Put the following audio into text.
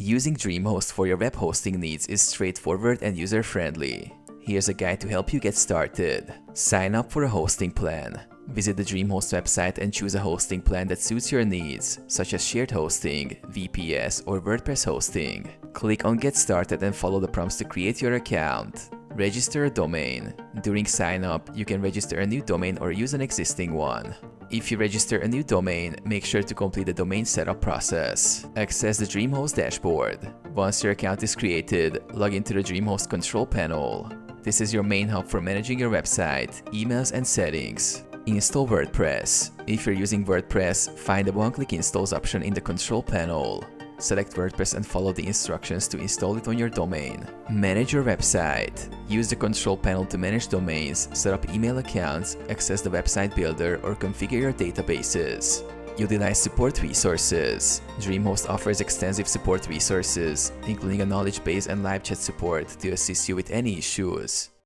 Using DreamHost for your web hosting needs is straightforward and user-friendly. Here's a guide to help you get started. Sign up for a hosting plan. Visit the DreamHost website and choose a hosting plan that suits your needs, such as shared hosting, VPS, or WordPress hosting. Click on Get Started and follow the prompts to create your account. Register a domain. During sign-up, you can register a new domain or use an existing one. If you register a new domain, make sure to complete the domain setup process. Access the DreamHost dashboard. Once your account is created, log into the DreamHost control panel. This is your main hub for managing your website, emails, and settings. Install WordPress. If you're using WordPress, find the one-click installs option in the control panel. Select WordPress and follow the instructions to install it on your domain. Manage your website. Use the control panel to manage domains, set up email accounts, access the website builder, or configure your databases. Utilize support resources. DreamHost offers extensive support resources, including a knowledge base and live chat support to assist you with any issues.